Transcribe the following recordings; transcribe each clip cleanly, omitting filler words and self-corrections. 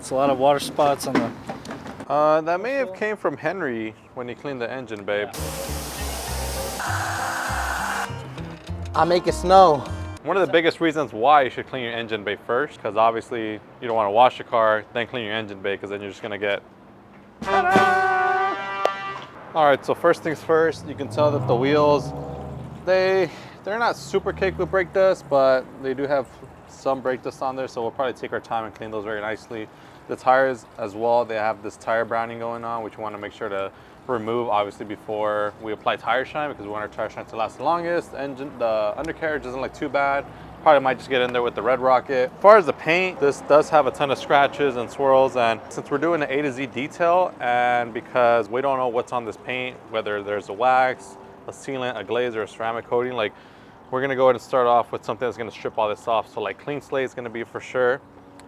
It's a lot of water spots on the... That may have came from Henry when he cleaned the engine, babe. I make it snow. One of the biggest reasons why you should clean your engine bay first, because obviously you don't want to wash your car, then clean your engine bay, because then you're just gonna get... All right, so first things first, you can tell that the wheels, they're not super caked with brake dust, but they do have some brake dust on there, so we'll probably take our time and clean those very nicely. The tires as well, they have this tire browning going on, which we want to make sure to remove obviously before we apply tire shine, because we want our tire shine to last the longest. The undercarriage doesn't look too bad. Probably might just get in there with the red rocket. As far as the paint, this does have a ton of scratches and swirls, and since we're doing an A to Z detail, and because we don't know what's on this paint, whether there's a wax, a sealant, a glaze, or a ceramic coating, like we're gonna go ahead and start off with something that's gonna strip all this off. So like clean slate is gonna be for sure.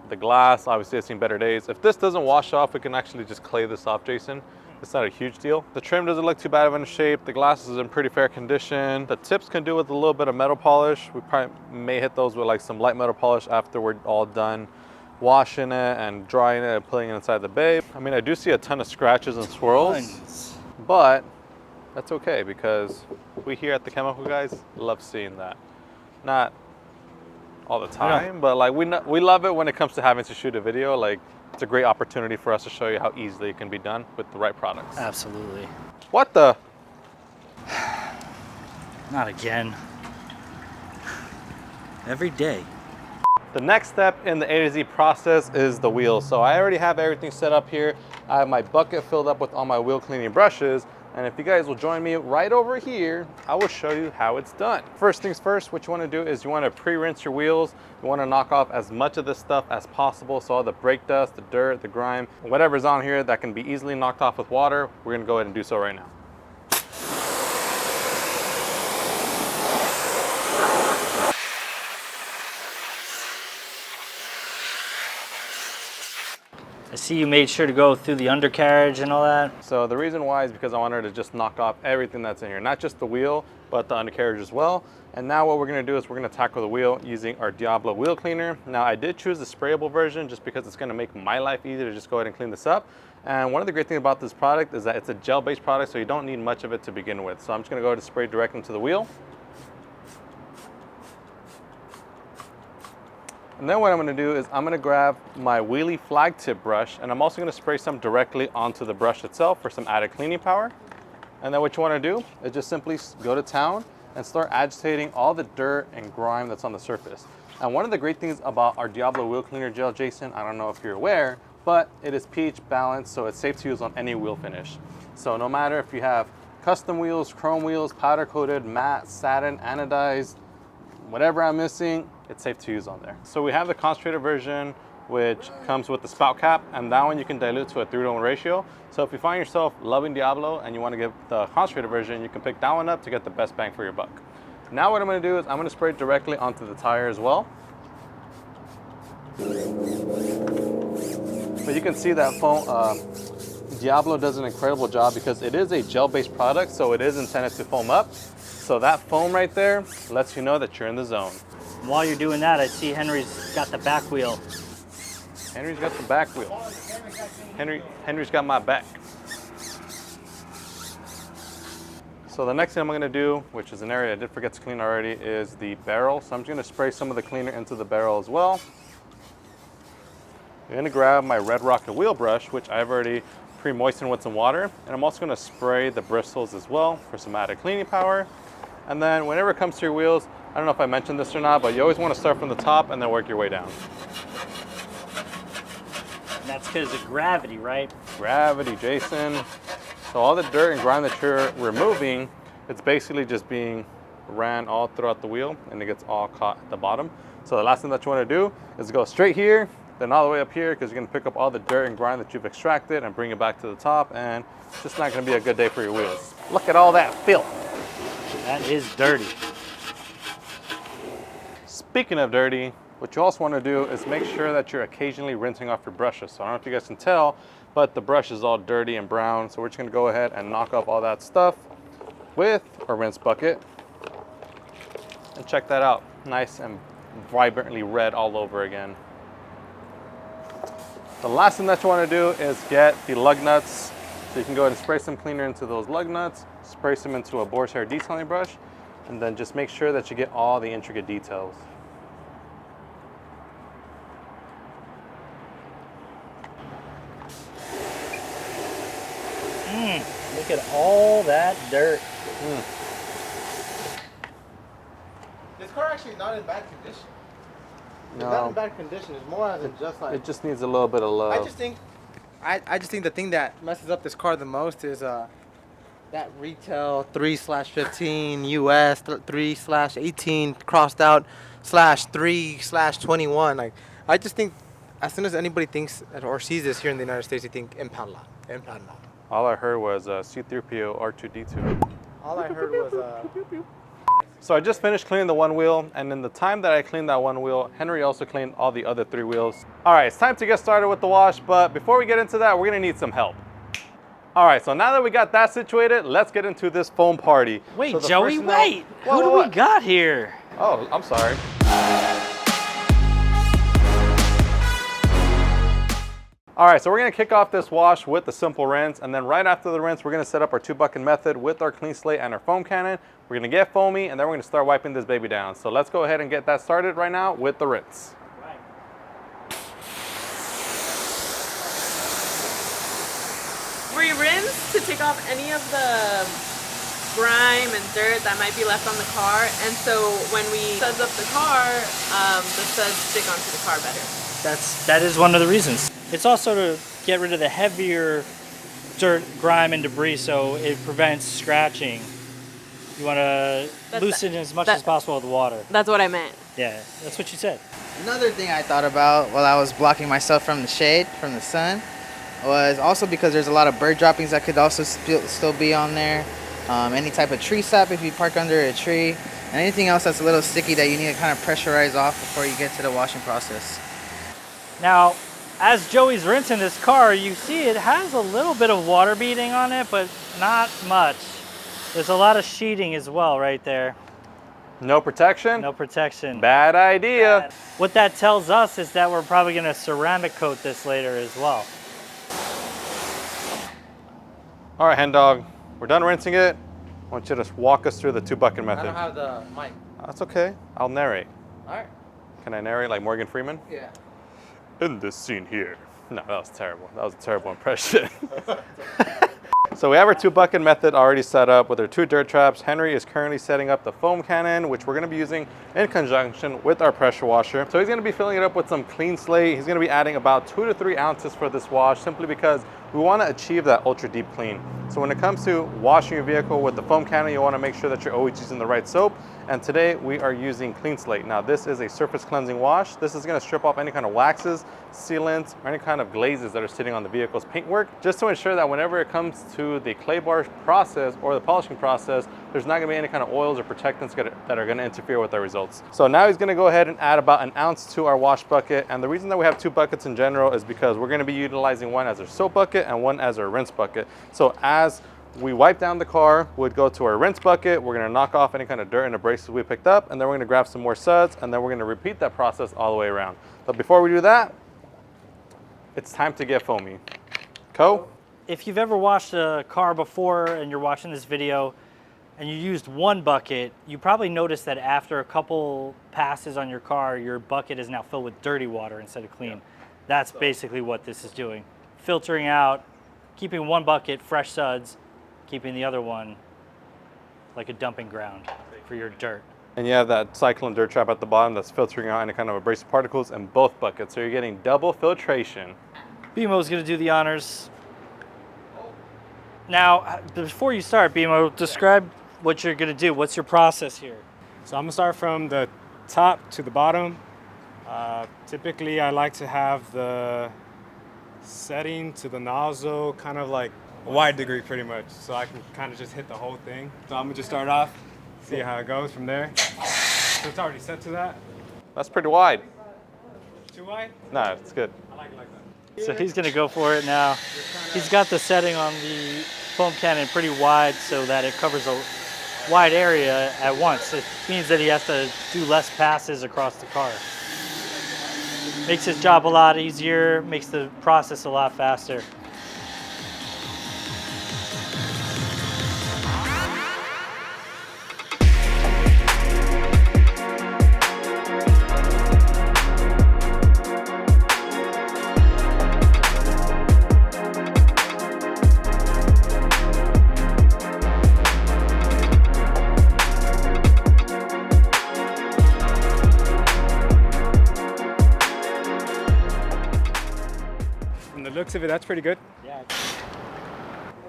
The glass, obviously it's seen better days. If this doesn't wash off, we can actually just clay this off, Jason. It's not a huge deal. The trim doesn't look too bad of in shape. The glass is in pretty fair condition. The tips can do with a little bit of metal polish. We probably may hit those with like some light metal polish after we're all done washing it and drying it and putting it inside the bay. I mean, I do see a ton of scratches and swirls, but that's okay because we here at the Chemical Guys love seeing that. Not all the time, but like we love it when it comes to having to shoot a video. Like it's a great opportunity for us to show you how easily it can be done with the right products. Absolutely. What the? Not again. Every day. The next step in the A to Z process is the wheels. So I already have everything set up here. I have my bucket filled up with all my wheel cleaning brushes. And if you guys will join me right over here, I will show you how it's done. First things first, what you want to do is you want to pre-rinse your wheels. You want to knock off as much of this stuff as possible. So all the brake dust, the dirt, the grime, whatever's on here that can be easily knocked off with water, we're going to go ahead and do so right now. I see you made sure to go through the undercarriage and all that. So the reason why is because I wanted to just knock off everything that's in here, not just the wheel, but the undercarriage as well. And now what we're gonna do is we're gonna tackle the wheel using our Diablo Wheel Cleaner. Now I did choose the sprayable version just because it's gonna make my life easier to just go ahead and clean this up. And one of the great things about this product is that it's a gel-based product, so you don't need much of it to begin with. So I'm just gonna go ahead and spray directly into the wheel. And then what I'm gonna do is I'm gonna grab my wheelie flag tip brush, and I'm also gonna spray some directly onto the brush itself for some added cleaning power. And then what you wanna do is just simply go to town and start agitating all the dirt and grime that's on the surface. And one of the great things about our Diablo Wheel Cleaner gel, Jason, I don't know if you're aware, but it is pH balanced, so it's safe to use on any wheel finish. So no matter if you have custom wheels, chrome wheels, powder coated, matte, satin, anodized, whatever I'm missing, it's safe to use on there. So we have the concentrated version, which comes with the spout cap, and that one you can dilute to a 3-to-1 ratio. So if you find yourself loving Diablo and you want to get the concentrated version, you can pick that one up to get the best bang for your buck. Now what I'm going to do is I'm going to spray it directly onto the tire as well. But you can see that foam, Diablo does an incredible job because it is a gel-based product, so it is intended to foam up. So that foam right there lets you know that you're in the zone. While you're doing that, I see Henry's got the back wheel. Henry's got the back wheel. Henry's got my back. So the next thing I'm gonna do, which is an area I did forget to clean already, is the barrel. So I'm just gonna spray some of the cleaner into the barrel as well. I'm gonna grab my Red Rocket wheel brush, which I've already pre-moistened with some water. And I'm also gonna spray the bristles as well for some added cleaning power. And then whenever it comes to your wheels, I don't know if I mentioned this or not, but you always want to start from the top and then work your way down. And that's because of gravity, right? Gravity, Jason. So all the dirt and grime that you're removing, it's basically just being ran all throughout the wheel and it gets all caught at the bottom. So the last thing that you want to do is go straight here, then all the way up here, because you're going to pick up all the dirt and grime that you've extracted and bring it back to the top, and it's just not going to be a good day for your wheels. Look at all that filth. That is dirty. Speaking of dirty, what you also want to do is make sure that you're occasionally rinsing off your brushes. So I don't know if you guys can tell, but the brush is all dirty and brown. So we're just going to go ahead and knock off all that stuff with a rinse bucket. And check that out. Nice and vibrantly red all over again. The last thing that you want to do is get the lug nuts. So you can go ahead and spray some cleaner into those lug nuts, spray some into a boar's hair detailing brush, and then just make sure that you get all the intricate details. Look at all that dirt. This car actually is not in bad condition. It's No. not in bad condition. It's more than just like. It just needs a little bit of love. I just think the thing that messes up this car the most is that retail 3/15 US 3/18 crossed out /3/21. Like, I just think as soon as anybody thinks or sees this here in the United States, they think impound lot. All I heard was C-3PO R2-D2. All I heard was So I just finished cleaning the one wheel, and in the time that I cleaned that one wheel, Henry also cleaned all the other 3 wheels. All right, it's time to get started with the wash, but before we get into that, we're gonna need some help. All right, so now that we got that situated, let's get into this foam party. Wait, So the Joey, first wait. Whoa, Who do whoa, we what? got here? Oh, I'm sorry. All right, so we're gonna kick off this wash with the simple rinse, and then right after the rinse, we're gonna set up our 2-bucket method with our clean slate and our foam cannon. We're gonna get foamy, and then we're gonna start wiping this baby down. So let's go ahead and get that started right now with the rinse. We rinse to take off any of the grime and dirt that might be left on the car, and so when we suds up the car, the suds stick onto the car better. That is one of the reasons. It's also to get rid of the heavier dirt, grime, and debris, so it prevents scratching. You want to loosen as much as possible with water. That's what I meant. Yeah, that's what you said. Another thing I thought about while I was blocking myself from the shade, from the sun, was also because there's a lot of bird droppings that could also still be on there. Any type of tree sap if you park under a tree, and anything else that's a little sticky that you need to kind of pressurize off before you get to the washing process. Now, as Joey's rinsing this car, you see it has a little bit of water beading on it, but not much. There's a lot of sheeting as well right there. No protection? No protection. Bad idea. What that tells us is that we're probably going to ceramic coat this later as well. All right, hen dog, we're done rinsing it. I want you to walk us through the 2-bucket I method. don't have the mic. That's okay, I'll narrate. All right. Can I narrate like Morgan Freeman? Yeah. In this scene here. No, that was terrible. That was a terrible impression. So we have our 2-bucket method already set up with our 2 dirt traps. Henry is currently setting up the foam cannon, which we're gonna be using in conjunction with our pressure washer. So he's gonna be filling it up with some clean slate. He's gonna be adding about 2 to 3 ounces for this wash, simply because we wanna achieve that ultra deep clean. So when it comes to washing your vehicle with the foam cannon, you wanna make sure that you're always using the right soap. And today we are using clean slate. Now this is a surface cleansing wash. This is gonna strip off any kind of waxes, sealants, or any kind of glazes that are sitting on the vehicle's paintwork, just to ensure that whenever it comes to the clay bar process or the polishing process, there's not gonna be any kind of oils or protectants that are gonna interfere with our results. So now he's gonna go ahead and add about 1 ounce to our wash bucket. And the reason that we have 2 buckets in general is because we're gonna be utilizing one as our soap bucket and one as our rinse bucket. So as we wipe down the car, we'd go to our rinse bucket, we're gonna knock off any kind of dirt and abrasives we picked up, and then we're gonna grab some more suds, and then we're gonna repeat that process all the way around. But before we do that, it's time to get foamy. Co? If you've ever washed a car before and you're watching this video and you used 1 bucket, you probably noticed that after a couple passes on your car, your bucket is now filled with dirty water instead of clean. That's basically what this is doing. Filtering out, keeping 1 bucket fresh suds, keeping the other one like a dumping ground for your dirt. And you have that cyclone dirt trap at the bottom that's filtering out any kind of abrasive particles in both buckets. So you're getting double filtration. BMO's gonna do the honors. Now, before you start, BMO, describe what you're gonna do. What's your process here? So I'm gonna start from the top to the bottom. Typically, I like to have the setting to the nozzle kind of like a wide degree pretty much, so I can kind of just hit the whole thing. So I'm gonna just start off, see how it goes from there. So it's already set to that. That's pretty wide. Too wide? No, it's good. I like it like that. So he's gonna go for it now. He's got the setting on the foam cannon pretty wide so that it covers a wide area at once. It means that he has to do less passes across the car. Makes his job a lot easier, makes the process a lot faster. From the looks of it, that's pretty good.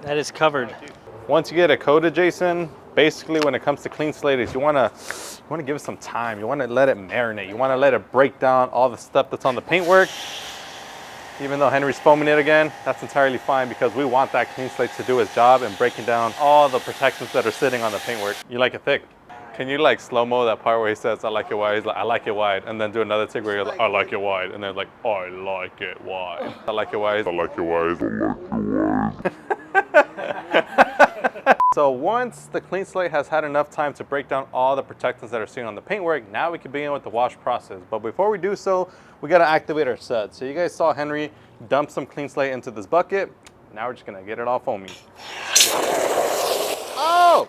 That is covered. Once you get it coated, Jason, basically when it comes to clean slate is you wanna give it some time. You wanna let it marinate. You wanna let it break down all the stuff that's on the paintwork. Even though Henry's foaming it again, that's entirely fine because we want that clean slate to do its job and breaking down all the protections that are sitting on the paintwork. You like it thick. Can you like slow-mo that part where he says, I like it wide? He's like, I like it wide. And then do another take where you're like, I like it wide. And then like, I like it wide. I like it wide. I like it wide. I like it wide. So once the clean slate has had enough time to break down all the protectants that are seen on the paintwork, now we can begin with the wash process. But before we do so, we gotta activate our suds. So you guys saw Henry dump some clean slate into this bucket. Now we're just gonna get it all foamy. Oh!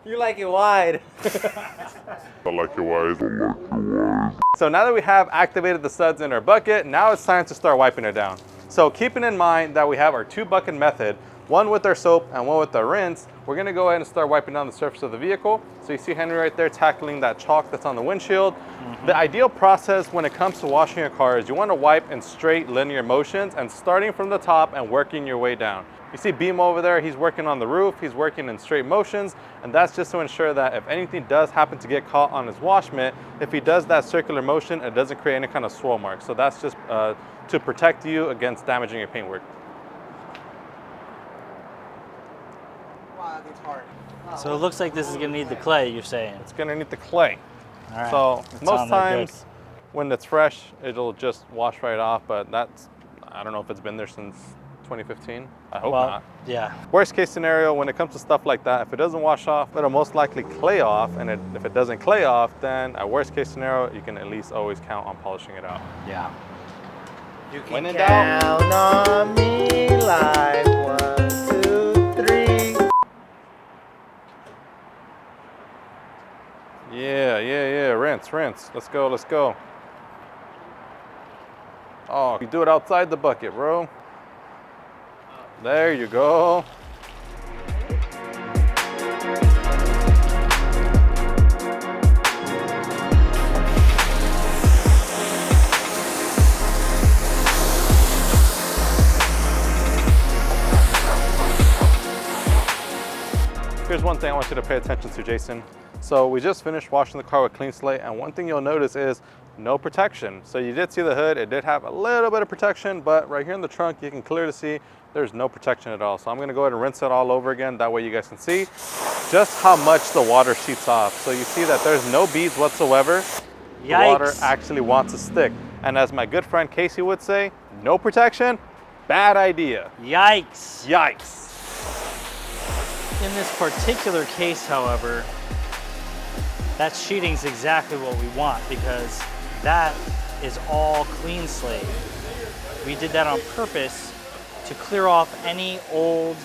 You like it wide. I like it wide. I like it wide. So now that we have activated the suds in our bucket, now it's time to start wiping it down. So keeping in mind that we have our 2-bucket method, one with our soap and one with our rinse, we're gonna go ahead and start wiping down the surface of the vehicle. So you see Henry right there tackling that chalk that's on the windshield. The ideal process when it comes to washing your car is you wanna wipe in straight linear motions and starting from the top and working your way down. You see Beam over there, he's working on the roof, he's working in straight motions, and that's just to ensure that if anything does happen to get caught on his wash mitt, if he does that circular motion, it doesn't create any kind of swirl mark. So that's just to protect you against damaging your paintwork. Wow, it's hard. So it looks like this is gonna need the clay, you're saying. It's gonna need the clay. All right. So It's most on there good. times when it's fresh, it'll just wash right off, but that's, I don't know if it's been there since 2015. I hope Well, not. yeah. Worst case scenario, when it comes to stuff like that, if it doesn't wash off, it'll most likely clay off. And if it doesn't clay off, then at worst case scenario, you can at least always count on polishing it out. Yeah. You can When in doubt. count on me like 1, 2, 3. Yeah. Rinse. Let's go. Oh, you do it outside the bucket, bro. There you go. Here's one thing I want you to pay attention to, Jason. So we just finished washing the car with clean slate, and one thing you'll notice is no protection. So you did see the hood, it did have a little bit of protection, but right here in the trunk, you can clearly see there's no protection at all. So I'm gonna go ahead and rinse it all over again. That way you guys can see just how much the water sheets off. So you see that there's no beads whatsoever. Yikes. The water actually wants to stick. And as my good friend Casey would say, no protection, bad idea. Yikes. Yikes. In this particular case, however, that sheeting's exactly what we want because that is all clean slate. We did that on purpose to clear off any old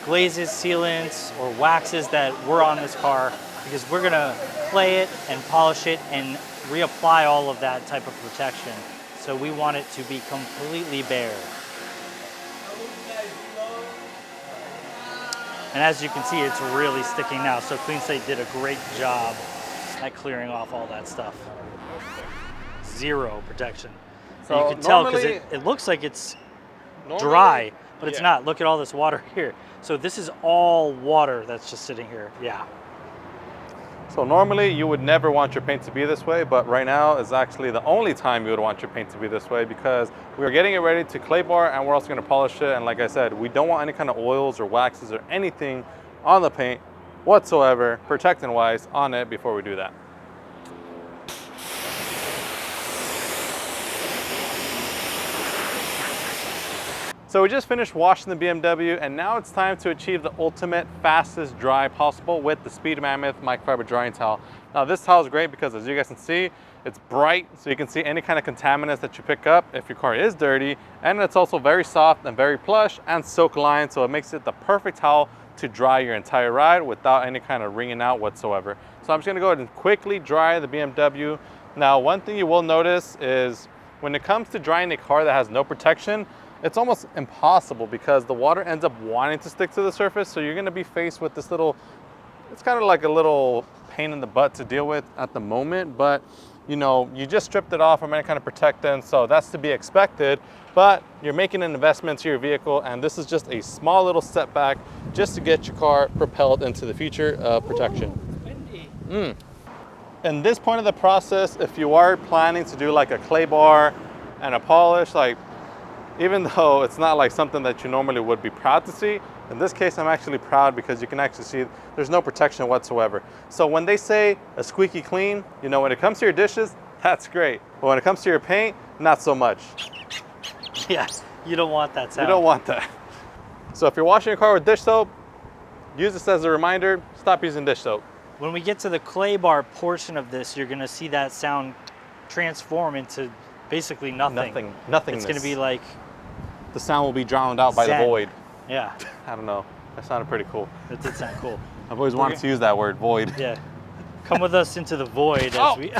glazes, sealants, or waxes that were on this car because we're gonna clay it and polish it and reapply all of that type of protection. So we want it to be completely bare. And as you can see, it's really sticking now. So Clean Slate did a great job at clearing off all that stuff. Zero protection. So you can tell because it looks like it's dry, but it's not. Look at all this water here. So this is all water that's just sitting here. Yeah. So normally you would never want your paint to be this way, but right now is actually the only time you would want your paint to be this way because we're getting it ready to clay bar and we're also gonna polish it. And like I said, we don't want any kind of oils or waxes or anything on the paint whatsoever, protecting wise on it before we do that. So we just finished washing the BMW and now it's time to achieve the ultimate fastest dry possible with the Speed Mammoth microfiber drying towel. Now this towel is great because as you guys can see, it's bright, so you can see any kind of contaminants that you pick up if your car is dirty. And it's also very soft and very plush and silk lined, so it makes it the perfect towel to dry your entire ride without any kind of wringing out whatsoever. So I'm just gonna go ahead and quickly dry the BMW. Now, one thing you will notice is when it comes to drying a car that has no protection, it's almost impossible because the water ends up wanting to stick to the surface. So you're gonna be faced with this little, it's kind of like a little pain in the butt to deal with at the moment, but you know, you just stripped it off from any kind of protectant, so that's to be expected, but you're making an investment to your vehicle, and this is just a small little setback just to get your car propelled into the future of protection. In this point of the process, if you are planning to do like a clay bar and a polish, like even though it's not like something that you normally would be proud to see, in this case, I'm actually proud because you can actually see there's no protection whatsoever. So when they say a squeaky clean, you know, when it comes to your dishes, that's great. But when it comes to your paint, not so much. Yeah, you don't want that sound. You don't want that. So if you're washing your car with dish soap, use this as a reminder, stop using dish soap. When we get to the clay bar portion of this, you're gonna see that sound transform into basically nothing. Nothingness. It's gonna be like, the sound will be drowned out by the Zen. void. yeah, I don't know. That sounded pretty cool. that did sound cool. I've always wanted to use that word, void. Yeah, come with us into the void as we,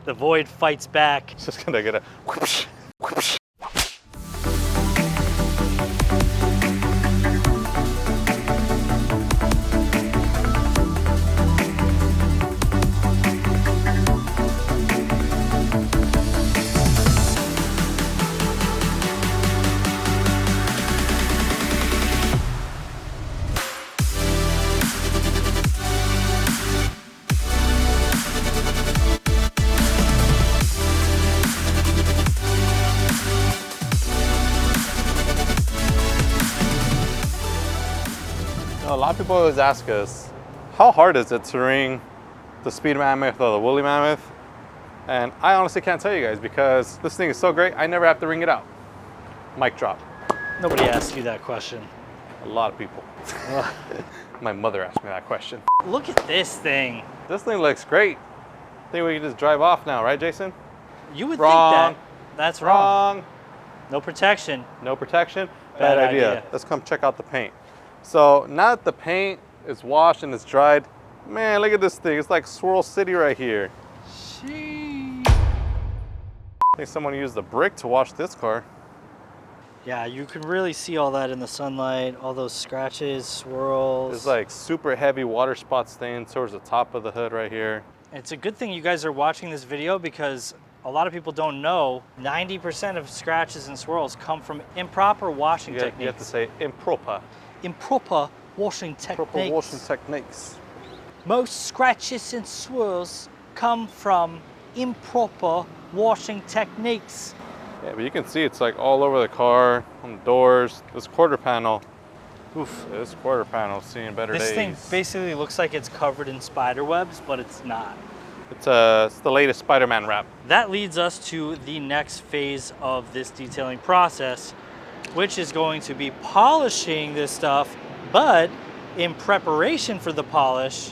the void fights back. Just gonna get a whoosh, whoosh. A lot of people always ask us, how hard is it to ring the Speed Mammoth or the Woolly Mammoth? And I honestly can't tell you guys because this thing is so great, I never have to ring it out. Mic drop. Nobody asked you that question. A lot of people. My mother asked me that question. Look at this thing. This thing looks great. I think we can just drive off now, right, Jason? You would Wrong. think that. That's wrong. Wrong. No protection. No protection? Bad Bad idea. idea. Let's come check out the paint. So now that the paint is washed and it's dried, man, look at this thing. It's like Swirl City right here. Sheesh. I think someone used a brick to wash this car. Yeah, you can really see all that in the sunlight, all those scratches, swirls. There's like super heavy water spot stains towards the top of the hood right here. It's a good thing you guys are watching this video because a lot of people don't know 90% of scratches and swirls come from improper washing You have to techniques. say improper. Improper washing techniques. Proper washing techniques. Most scratches and swirls come from improper washing techniques. Yeah, but you can see it's like all over the car, on the doors. This quarter panel, oof, this quarter panel seeing better days. This thing basically looks like it's covered in spider webs, but it's not. It's the latest Spider-Man wrap. That leads us to the next phase of this detailing process, which is going to be polishing this stuff, but in preparation for the polish,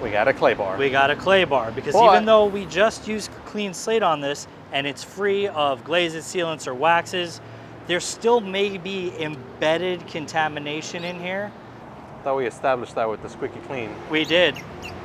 We got a clay bar. we got a clay bar, because But- even though we just used clean slate on this and it's free of glazes, sealants, or waxes, there still may be embedded contamination in here. Thought we established that with the squeaky clean. We did.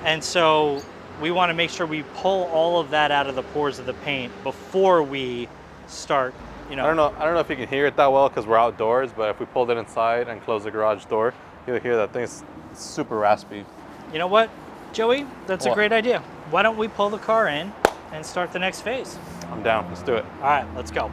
And so we want to make sure we pull all of that out of the pores of the paint before we start, you know. I don't know if you can hear it that well because we're outdoors, but if we pulled it inside and closed the garage door, you'll hear that thing's super raspy. You know what, Joey? That's a What? great idea. Why don't we pull the car in and start the next phase? I'm down, let's do it. All right, let's go.